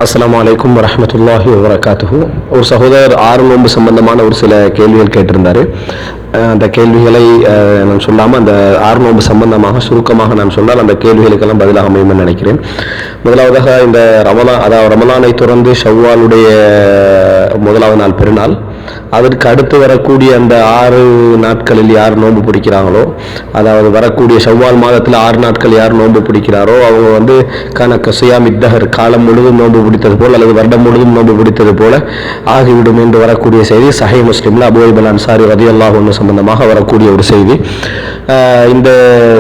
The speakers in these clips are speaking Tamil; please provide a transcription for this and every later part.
அஸ்ஸலாமு அலைக்கும் வரஹ்மத்துல்லாஹி வபரகாத்துஹு. ஒரு சகோதரர் 6 நோன்பு சம்பந்தமான ஒரு சில கேள்விகள் கேட்டிருந்தார். அந்த கேள்விகளை நான் சொல்லாமல் அந்த 6 நோன்பு சம்பந்தமாக சுருக்கமாக நான் சொன்னால் அந்த கேள்விகளுக்கெல்லாம் பதிலாக அமையும்னு நினைக்கிறேன். முதலாவதாக இந்த ரமலானை தொடர்ந்து ஷவ்வாலுடைய முதலாவது நாள் பெருநாள், அதற்கு அடுத்து வரக்கூடிய அந்த 6 நாட்களில் யார் நோன்பு பிடிக்கிறாங்களோ, அதாவது வரக்கூடிய ஷவ்வால் மாதத்தில் 6 நாட்கள் யார் நோன்பு பிடிக்கிறாரோ அவங்க கணக்கு சியாம் இத்தஹர், காலம் முழுதும் நோன்பு பிடித்தது போல் அல்லது வருடம் முழுதும் நோன்பு பிடித்தது போல ஆகிவிடும் என்று வரக்கூடிய செய்தி சஹீஹ் முஸ்லிம்ல அபூ அய்யூப் அன்சாரி ரலியல்லாஹு அன்ஹு சம்பந்தமாக வரக்கூடிய ஒரு செய்தி. இந்த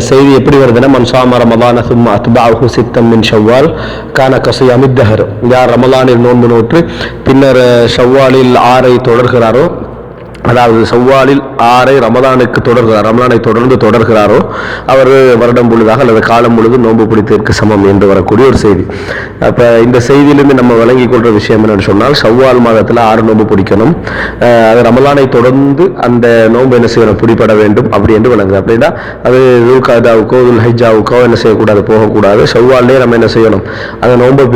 செய்தி எப்படி வருதுன்னா, மன் ஸாம ரமலான சும்ம அத்பஅஹு சித்தம் மின் ஷவ்வால் கான கஸியாமி தஹர், யார் ரமலானில் நோன்பு நோற்று பின்னர் ஷவ்வாலில் 6 தொடர்கிறாரோ, அதாவது ஷவ்வாலில் 6 ரமலானை தொடர்ந்து தொடர்கிறாரோ அவர் வருடம் முழுதாக அல்லது காலம் முழுதும் நோன்பு பிடித்ததற்கு சமம் என்று வரக்கூடிய ஒரு செய்தி. அப்போ இந்த செய்தியிலிருந்து நம்ம விளங்கிக் கொள்ற விஷயம் என்னன்னு சொன்னால், ஷவ்வால் மாதத்தில் 6 நோன்பு பிடிக்கணும், அது ரமலானை தொடர்ந்து அந்த நோன்பு என்ன செய்யணும், பிடிபட வேண்டும் அப்படி என்று விளங்குது. அப்படின்னா அது துல்காதாவுக்கோ துல்ஹிஜ்ஜாவுக்கோ என்ன செய்யக்கூடாது, போகக்கூடாது. ஷவ்வால்லே நம்ம என்ன செய்யணும், அந்த நோன்பை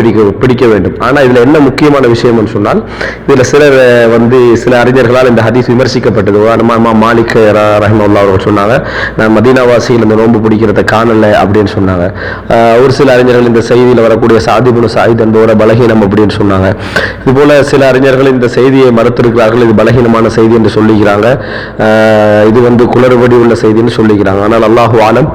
பிடிக்க வேண்டும். ஆனால் இதில் என்ன முக்கியமான விஷயம்னு சொன்னால், இதில் சில அறிஞர்களால் இந்த ஹதீஸ் விமர்சிக்கப்பட்டது. மாலிக் ரஹ்மத்துல்லாஹி அவர்கள் சொன்னாங்க, நான் மதீனாவாசியில் இந்த நோன்பு பிடிக்கிறத காணல அப்படின்னு சொன்னாங்க. ஒரு சில அறிஞர்கள் இந்த செய்தியில் வரக்கூடிய சாத் இப்னு ஸஈத் என்பவரை பலகீனம் அப்படின்னு சொன்னாங்க. இதுபோல சில அறிஞர்கள் இந்த செய்தியை மறுத்திருக்கிறார்கள், இது பலகீனமான செய்தி என்று சொல்லிக்கிறாங்க, இது குளறுபடி உள்ள செய்தின்னு சொல்லிக்கிறாங்க. ஆனால் அல்லாஹு ஆலம்,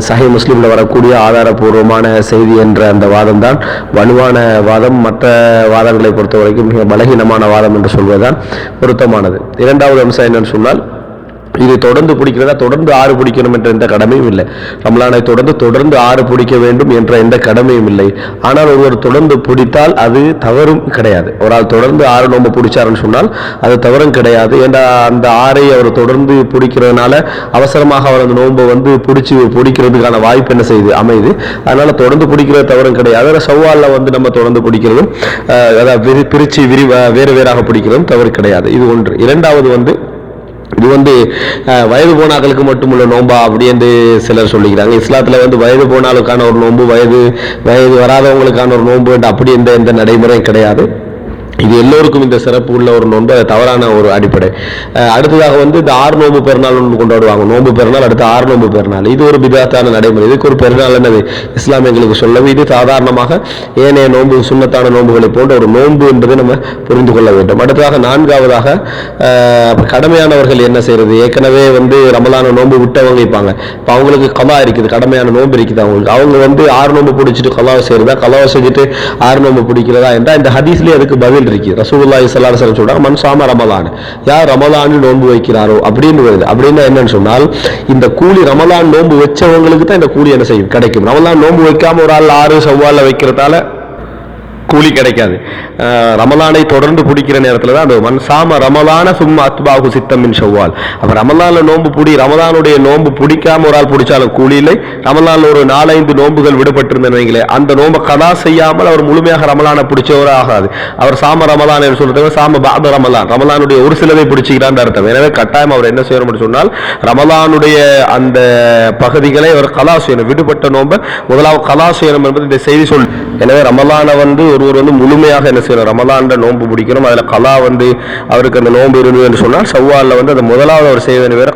சஹீஹ் முஸ்லிம்ல வரக்கூடிய ஆதாரபூர்வமான செய்தி என்ற அந்த வாதம் தான் வலுவான வாதம். மற்ற வாதங்களை பொறுத்த வரைக்கும் மிக பலகீனமான வாதம் என்று சொல்வதுதான் பொருத்தமானது. இரண்டாவது அம்சம் என்னன்னு சொன்னால், இது தொடர்ந்து பிடிக்கிறதா, தொடர்ந்து 6 பிடிக்கணும் என்ற எந்த கடமையும் இல்லை. ரமலானை தொடர்ந்து 6 பிடிக்க வேண்டும் என்ற எந்த கடமையும் இல்லை. ஆனால் ஒருவர் தொடர்ந்து பிடித்தால் அது தவறும் கிடையாது. ஒரு ஆள் தொடர்ந்து 6 நோன்பு பிடிச்சாருன்னு சொன்னால் அது தவறும் கிடையாது. ஏன்னா அந்த 6 அவர் தொடர்ந்து பிடிக்கிறதுனால அவசரமாக அவர் அந்த நோன்பை பிடிக்கிறதுக்கான வாய்ப்பு என்ன செய்யுது, அமையுது. அதனால தொடர்ந்து பிடிக்கிறது தவறும் கிடையாது. அதில் ஷவ்வாலில் நம்ம தொடர்ந்து பிடிக்கிறதும், அதாவது பிரித்து வேறு வேறாக பிடிக்கிறதும் தவறு கிடையாது. இது ஒன்று. இரண்டாவது இது வயது போனாக்களுக்கு மட்டுமுள்ள நோன்பா அப்படி என்று சிலர் சொல்லிக்கிறாங்க. இஸ்லாத்தில் வயது போனாலுக்கான ஒரு நோன்பு, வயது வராதவங்களுக்கான ஒரு நோன்பு என்று அப்படி எந்த நடைமுறையும் கிடையாது. இது எல்லோருக்கும் இந்த சிறப்பு உள்ள ஒரு நோன்பு, அது தவறான ஒரு அடிப்படை. அடுத்ததாக இந்த 6 நோன்பு பெருநாள் கொண்டாடுவாங்க. நோன்பு பெருநாள், அடுத்து 6 நோன்பு பெருநாள். இது ஒரு பிதாத்தான நடைமுறை. இதுக்கு ஒரு பெருநாள் என்னது இஸ்லாம் எங்களுக்கு சொல்லவே. இது சாதாரணமாக ஏனைய நோன்பு, சுன்னத்தான நோன்புகளை போன்ற ஒரு நோன்பு என்பதை நம்ம புரிந்து கொள்ள வேண்டும். அடுத்ததாக 4வதாக கடமையானவர்கள் என்ன செய்யறது. ஏற்கனவே ரமலான நோன்பு விட்டவங்க இருப்பாங்க. இப்போ அவங்களுக்கு கலா இருக்குது, கடமையான நோன்பு இருக்குது. அவங்க 6 நோன்பு பிடிச்சிட்டு கலாவை செய்யறதா, கலாவை செஞ்சுட்டு 6 நோன்பு பிடிக்கிறதா என்றால் இந்த ஹதீஸ்லேயே அதுக்கு பதில் இருக்கு. ரசூலுல்லாஹி ஸல்லல்லாஹு அலைஹி வஸல்லம் சொல்றாங்க, மன் ஸாம ரமலான், யார் ரமலானில் நோன்பு வைக்கிறாரோ அப்படின்னு வருது. அப்படின்னா என்னன்னு சொன்னால், இந்த கூலி ரமலான் நோன்பு வச்சவங்களுக்கு தான் இந்த கூலி என்ன செய்யும், கிடைக்கும். ரமலான் நோன்பு வைக்காம ஒரு ஆள் 6 ஷவ்வால்ல வைக்கிறதால கூலி கிடைக்காது. ரமலானை தொடர்ந்து பிடிக்கிற நேரத்தில் தான் அந்த மன் ஸாம ரமலான சும்ம அத்பஅஹு சித்தம் மின் ஷவ்வால். அப்போ ரமலானில் நோன்பு ரமலானுடைய நோன்பு பிடிக்காம ஒரு ஆள் பிடிச்சாலும் கூலி இல்லை. ரமலானில் ஒரு 4-5 நோன்புகள் விடுபட்டிருந்தீங்களே, அந்த நோன்பை கதா செய்யாமல் அவர் முழுமையாக ரமலானை பிடிச்சவரே ஆகாது. அவர் சாம ரமலான் என்று சொல்றது சாம பாத ரமலான், ரமலானுடைய ஒரு சிலதை பிடிச்சிக்கிறான்னு அர்த்தம். எனவே கட்டாயம் அவர் என்ன செய்யணும் சொன்னால், ரமலானுடைய அந்த பகுதிகளை அவர் கலா செய்யணும். விடுபட்ட நோன்பை முதலாவது கலா செய்யணும் என்பது இந்த செய்தி சொல். எனவே ரமலானை ஒருவர் முழுமையாக என்ன செய்யணும், ரமலான் நோன்பு பிடிக்கணும். அதில் கலா அவருக்கு அந்த நோன்பு இருந்தது என்று சொன்னால் ஷவ்வாலில் அந்த முதலாவது அவர் செய்ய வேண்டிய வேறு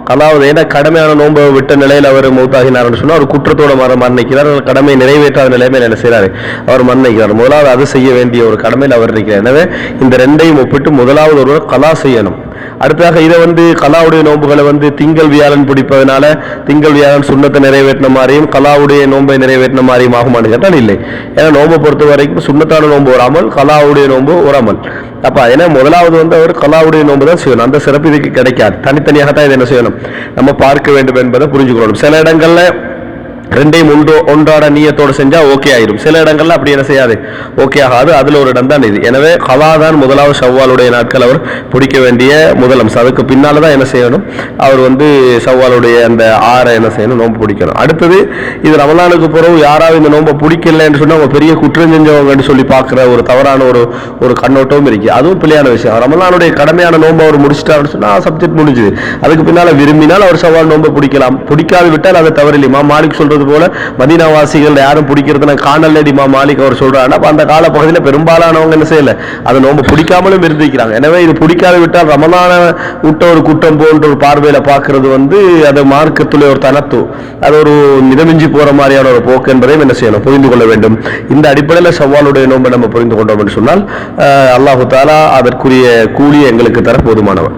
கலாவது. ஏன்னா கடமையான நோன்பை விட்ட நிலையில் அவர் மௌத்தாகினார் சொன்னால் அவர் குற்றத்தோட மரணிக்கிறார். கடமை நிறைவேற்றாத நிலைமையில் என்ன செய்கிறார், அவர் மரணிக்கிறார். முதலாவது அது செய்ய வேண்டிய ஒரு கடமையில் அவர் இருக்கிறார். எனவே இந்த ரெண்டையும் ஒப்பிட்டு முதலாவது ஒருவர் கலா செய்யணும். அடுத்ததாக இதை கலாவுடைய நோன்புகளை திங்கள் வியாழன் பிடிப்பதனால திங்கள் வியாழன் சுண்ணத்தை நிறைவேற்றின மாதிரியும் கலாவுடைய நோன்பை நிறைவேற்றின மாதிரியும் ஆகுமான்னு கேட்டால் இல்லை. ஏன்னா நோன்பை பொறுத்த வரைக்கும் சுண்ணத்தான நோன்பு ஒரு அமல், கலாவுடைய நோன்பு ஒரு அமல். அப்போ ஏன்னா முதலாவது அவர் கலாவுடைய நோன்பு தான் செய்யணும். அந்த சிறப்பு இதுக்கு கிடைக்காது. தனித்தனியாகத்தான் இதை என்ன செய்யணும், நம்ம பார்க்க வேண்டும் என்பதை புரிஞ்சுக்கணும். சில இடங்கள்ல ரெண்டையும் ஒன்றாட நீயத்தோடு செஞ்சா ஓகே ஆயிரும். சில இடங்கள்ல அப்படி என்ன செய்யாது, ஓகே ஆகாது. அதுல ஒரு இடம் தான் இது. எனவே கலா தான் முதலாவது ஷவ்வாலுடைய நாட்கள் அவர் பிடிக்க வேண்டிய முதல் அம்சம். அதுக்கு பின்னால தான் என்ன செய்யணும், அவர் ஷவ்வாலுடைய அந்த 6 என்ன செய்யணும், நோன்பு பிடிக்கணும். அடுத்தது இது ரமலானுக்கு பிறகு யாராவது இந்த நோன்பை பிடிக்கலன்னு சொன்னா அவங்க பெரிய குற்றம் செஞ்சவங்கன்னு சொல்லி பார்க்குற ஒரு தவறான ஒரு கண்ணோட்டமும் இருக்கு. அதுவும் பிள்ளையான விஷயம். ரமலானுடைய கடமையான நோன்பை அவர் முடிச்சிட்டாருன்னு சொன்னா சப்ஜெக்ட் முடிஞ்சுது. அதுக்கு பின்னால விரும்பினால் அவர் ஷவ்வால் நோன்பை பிடிக்கலாம். பிடிக்காது விட்டால் அது தவறில்லை. மாலிக் சொல்ற சொல்றது போல மதீனாவாசிகள் யாரும் பிடிக்கிறதுனா காணல்லடி மாலிக் அவர் சொல்றாரு. அப்ப அந்த கால பகுதியில் பெரும்பாலானவங்க என்ன செய்யல, அதை நோன்பு பிடிக்காமலும் இருந்திருக்கிறாங்க. எனவே இது பிடிக்காது விட்டால் ரமலான விட்ட ஒரு குற்றம் போன்ற ஒரு பார்வையில பார்க்கிறது அது மார்க்கத்துள்ள ஒரு தனத்து, அது ஒரு மிதமிஞ்சி போற மாதிரியான ஒரு போக்கு என்பதையும் என்ன செய்யணும், புரிந்து கொள்ள வேண்டும். இந்த அடிப்படையில் ஷவ்வாலுடைய நோன்பை நம்ம புரிந்து கொண்டோம் என்று சொன்னால் அல்லாஹு தஆலா அதற்குரிய கூலியை எங்களுக்கு தர போதுமானவர்.